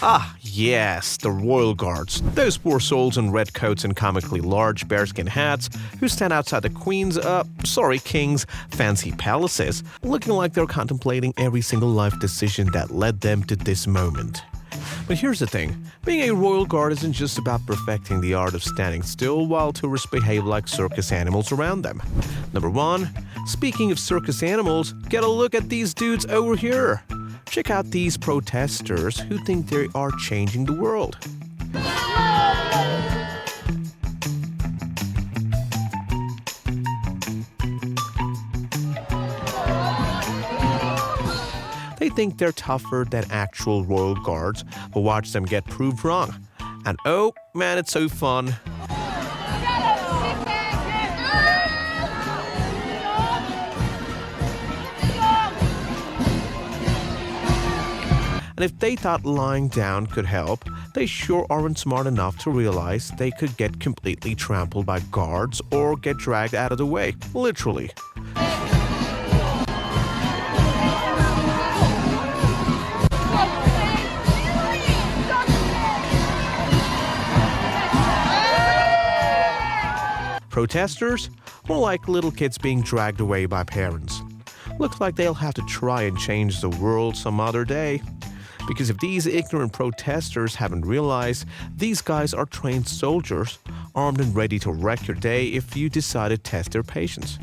Ah, yes, the royal guards. Those poor souls in red coats and comically large bearskin hats who stand outside the king's fancy palaces, looking like they're contemplating every single life decision that led them to this moment. But here's the thing, being a royal guard isn't just about perfecting the art of standing still while tourists behave like circus animals around them. Number 1, speaking of circus animals, get a look at these dudes over here. Check out these protesters who think they are changing the world. They think they're tougher than actual royal guards, but watch them get proved wrong. And oh man, it's so fun. And if they thought lying down could help, they sure aren't smart enough to realize they could get completely trampled by guards or get dragged out of the way, literally. Protesters? More like little kids being dragged away by parents. Looks like they'll have to try and change the world some other day. Because if these ignorant protesters haven't realized, these guys are trained soldiers, armed and ready to wreck your day if you decide to test their patience.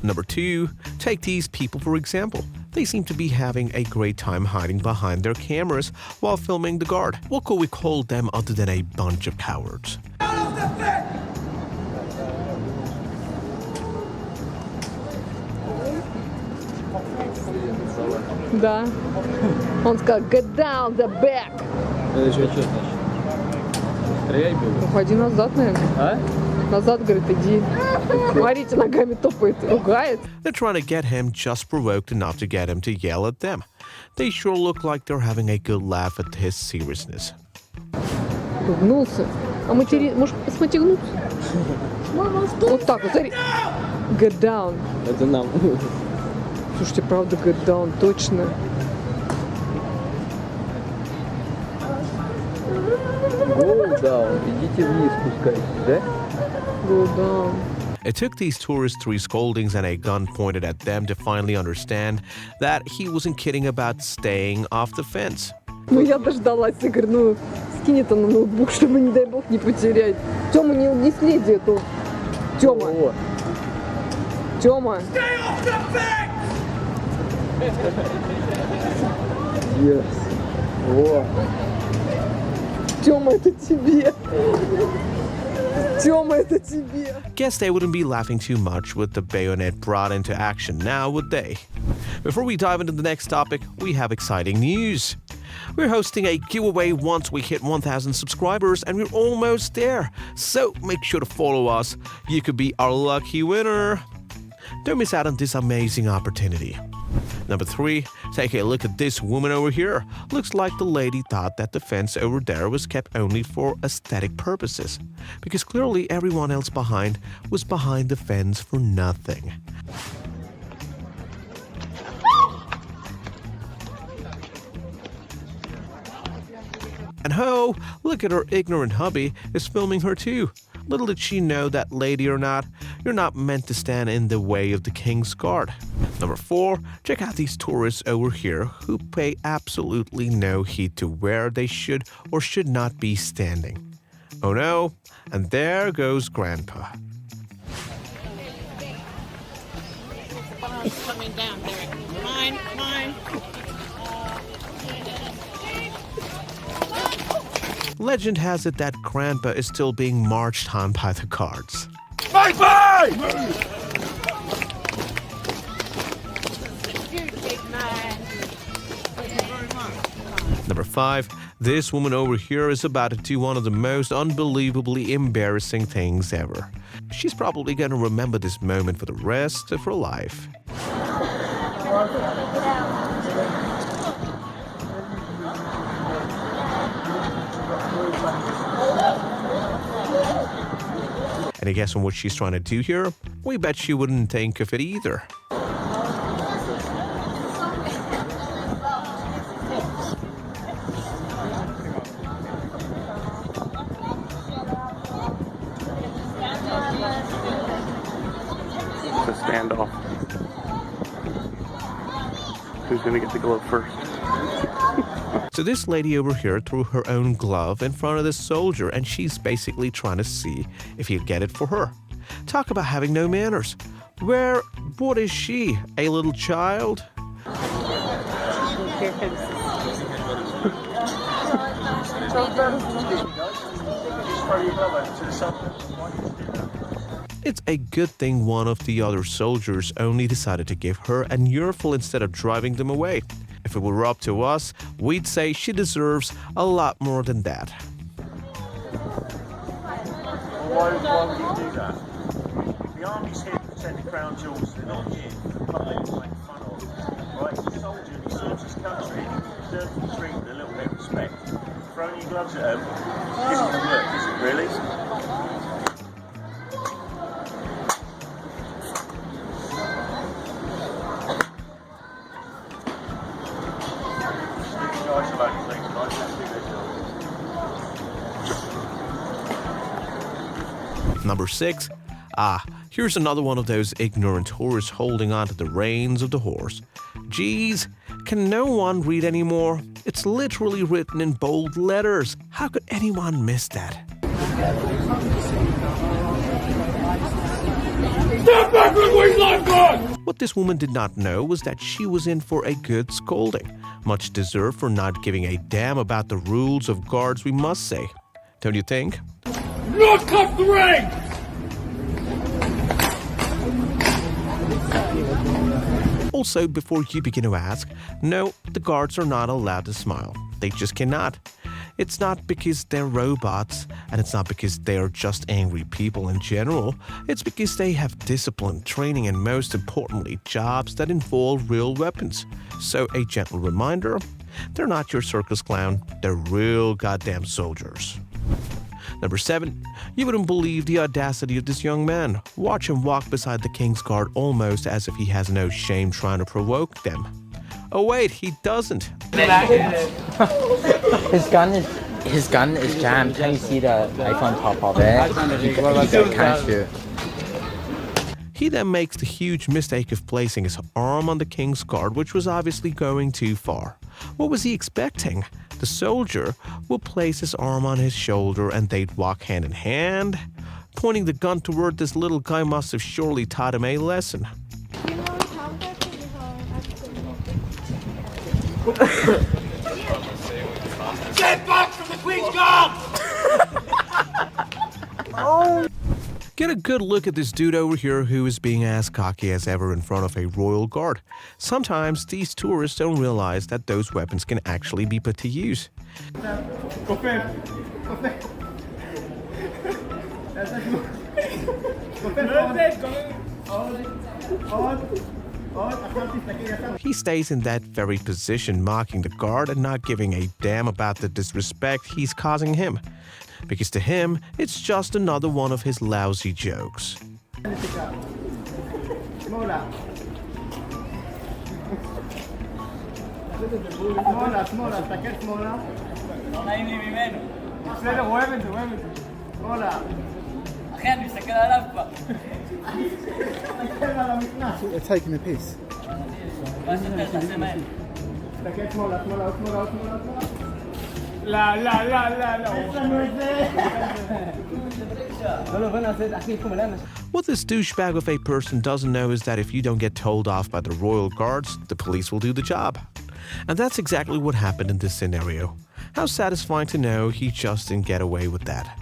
Number 2, take these people for example. They seem to be having a great time hiding behind their cameras while filming the guard. What could we call them other than a bunch of cowards? Да. Он сказал, get down the back. Это еще что значит? Стрелять буду? Уходи назад, наверное. А? Назад, говорит, иди. Смотрите, ногами топает, ругает. They're trying to get him just provoked enough to get him to yell at them. They sure look like they're having a good laugh at his seriousness. Ругнулся. А может посмотягнуться? Вот так вот, смотри. Get down. Это нам. Слушайте, правда, get down, точно. Go down. Идите вниз, спускайтесь, да? Go down. It took these tourists 3 scoldings and a gun pointed at them to finally understand that he wasn't kidding about staying off the fence. Ну, я дождалась, я говорю, ну, скинь это на ноутбук, чтобы, не дай бог, не потерять. Тёма, не следи эту. Тёма. О. Тёма. Yes. О. Тёма, это тебе. Тёма, это тебе. Guess they wouldn't be laughing too much with the bayonet brought into action now, would they? Before we dive into the next topic, we have exciting news. We're hosting a giveaway once we hit 1,000 subscribers, and we're almost there. So make sure to follow us. You could be our lucky winner. Don't miss out on this amazing opportunity. Number 3, take a look at this woman over here. Looks like the lady thought that the fence over there was kept only for aesthetic purposes, because clearly everyone else behind was behind the fence for nothing. And ho, look at her ignorant hubby is filming her too. Little did she know that, lady or not, you're not meant to stand in the way of the king's guard. Number 4, check out these tourists over here who pay absolutely no heed to where they should or should not be standing. Oh no, and there goes Grandpa. Coming down there. Mine. Legend has it that Grandpa is still being marched on by the guards. Bye-bye! Number 5, this woman over here is about to do one of the most unbelievably embarrassing things ever. She's probably going to remember this moment for the rest of her life. Any guess on what she's trying to do here? We bet she wouldn't think of it either. standoff. Who's gonna get the glove first? So this lady over here threw her own glove in front of this soldier, and she's basically trying to see if he'll get it for her. Talk about having no manners. What is she? A little child? It's a good thing one of the other soldiers only decided to give her an earful instead of driving them away. If it were up to us, we'd say she deserves a lot more than that. Why would you do that? The army's here to protect the crown jewels. They're not here for the public to make fun of. Right? He's a soldier and he serves his country. He deserves to be treated with a little bit of respect. Throwing your gloves at him isn't going to work, is it really? Guys alone, please. Guys, let's do their job. Number 6. Here's another one of those ignorant whores holding on to the reins of the horse. Geez, can no one read anymore? It's literally written in bold letters. How could anyone miss that? Step back with wings like God! What this woman did not know was that she was in for a good scolding. Much deserved for not giving a damn about the rules of guards, we must say. Don't you think? Not cuff the ring! Also, before you begin to ask, no, the guards are not allowed to smile. They just cannot. It's not because they're robots, and it's not because they are just angry people in general. It's because they have discipline, training, and most importantly, jobs that involve real weapons. So a gentle reminder, they're not your circus clown, they're real goddamn soldiers. Number 7. You wouldn't believe the audacity of this young man. Watch him walk beside the king's guard almost as if he has no shame trying to provoke them. Oh wait, he doesn't. His gun is jammed. Can you see the knife on top of it? He can't shoot. He then makes the huge mistake of placing his arm on the king's guard, which was obviously going too far. What was he expecting? The soldier would place his arm on his shoulder and they'd walk hand in hand. Pointing the gun toward this little guy must have surely taught him a lesson. Get back from the Queen's Guard! Get a good look at this dude over here who is being as cocky as ever in front of a royal guard. Sometimes these tourists don't realize that those weapons can actually be put to use. He stays in that very position, mocking the guard and not giving a damn about the disrespect he's causing him. Because to him, it's just another one of his lousy jokes. They're taking a piss. What this douchebag of a person doesn't know is that if you don't get told off by the royal guards, the police will do the job. And that's exactly what happened in this scenario. How satisfying to know he just didn't get away with that.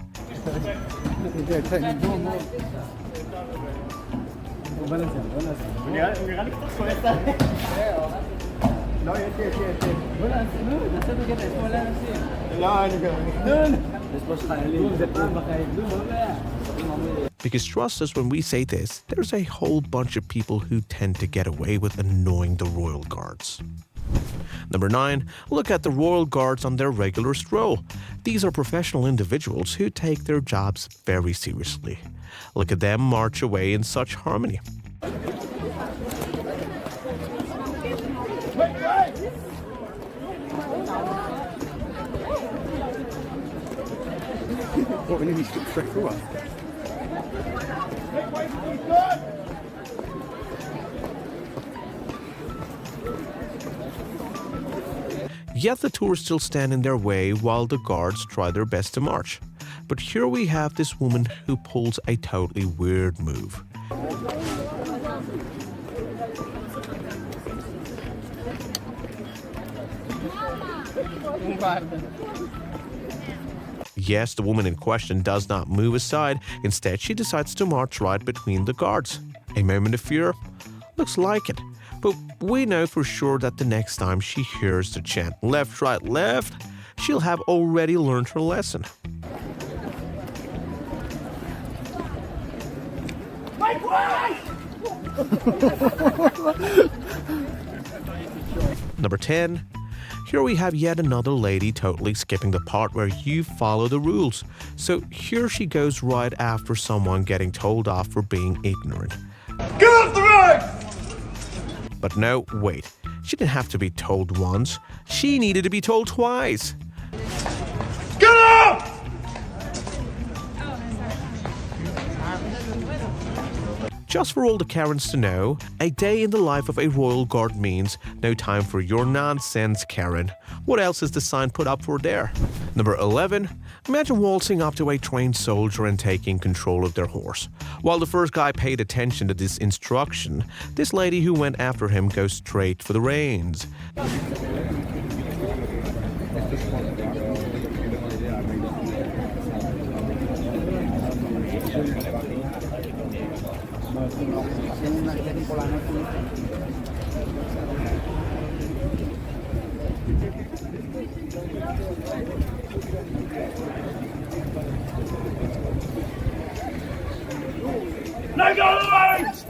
Because trust us when we say this, there's a whole bunch of people who tend to get away with annoying the royal guards. Number 9, look at the royal guards on their regular stroll. These are professional individuals who take their jobs very seriously. Look at them march away in such harmony. What, we need to skip straight through us? Yet the tourists still stand in their way while the guards try their best to march. But here we have this woman who pulls a totally weird move. Yes, the woman in question does not move aside. Instead, she decides to march right between the guards. A moment of fear? Looks like it. But we know for sure that the next time she hears the chant left, right, left, she'll have already learned her lesson. Make way! Number 10. Here we have yet another lady totally skipping the part where you follow the rules. So here she goes right after someone getting told off for being ignorant. Get off the road! But no, wait. She didn't have to be told once. She needed to be told twice. Get up! Just for all the Karens to know, a day in the life of a royal guard means no time for your nonsense, Karen. What else is the sign put up for there? Number 11. Imagine waltzing up to a trained soldier and taking control of their horse. While the first guy paid attention to this instruction, this lady who went after him goes straight for the reins. Let go of the reins!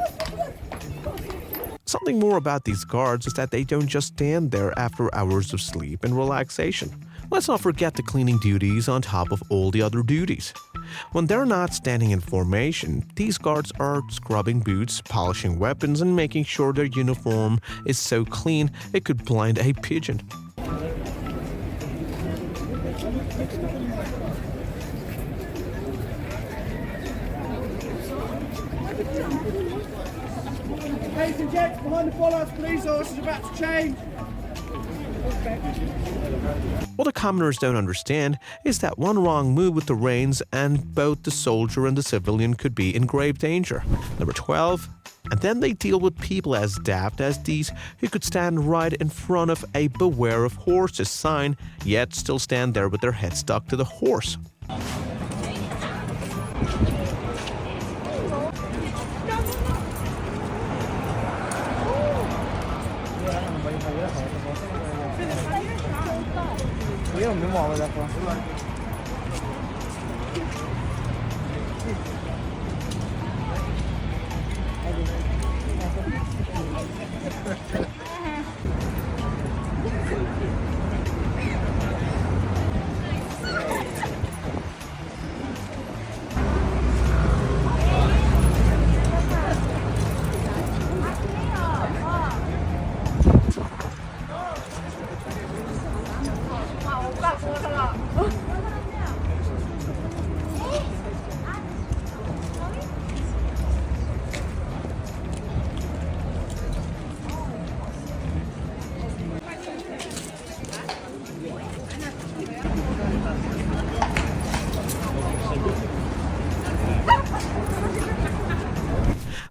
Something more about these guards is that they don't just stand there after hours of sleep and relaxation. Let's not forget the cleaning duties on top of all the other duties. When they're not standing in formation, these guards are scrubbing boots, polishing weapons, and making sure their uniform is so clean it could blind a pigeon. Ladies and gents, behind the bollards, police horse is about to change. What the commoners don't understand is that one wrong move with the reins and both the soldier and the civilian could be in grave danger. Number 12. And then they deal with people as daft as these who could stand right in front of a "Beware of Horses" sign, yet still stand there with their head stuck to the horse.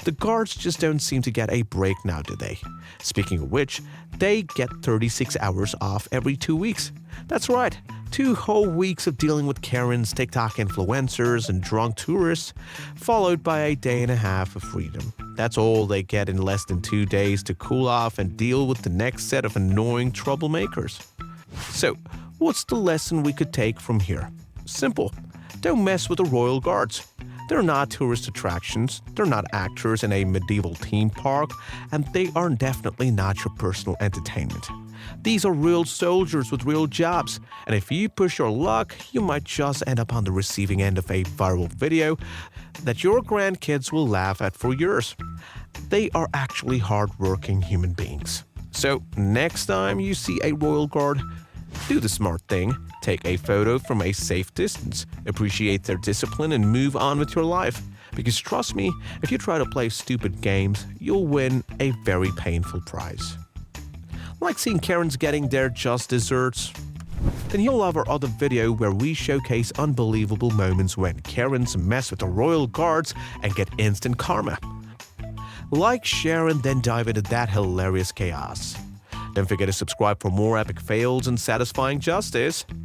The guards just don't seem to get a break now, do they? Speaking of which, they get 36 hours off every 2 weeks. That's right, 2 whole weeks of dealing with Karens, TikTok influencers, and drunk tourists, followed by a day and a half of freedom. That's all they get in less than 2 days to cool off and deal with the next set of annoying troublemakers. So, what's the lesson we could take from here? Simple. Don't mess with the royal guards. They're not tourist attractions, they're not actors in a medieval theme park, and they are definitely not your personal entertainment. These are real soldiers with real jobs, and if you push your luck, you might just end up on the receiving end of a viral video that your grandkids will laugh at for years. They are actually hardworking human beings. So next time you see a royal guard, do the smart thing. Take a photo from a safe distance, appreciate their discipline, and move on with your life. Because trust me, if you try to play stupid games, you'll win a very painful prize. Like seeing Karens getting their just desserts? Then you'll love our other video where we showcase unbelievable moments when Karens mess with the royal guards and get instant karma. Like, share, and then dive into that hilarious chaos. Don't forget to subscribe for more epic fails and satisfying justice.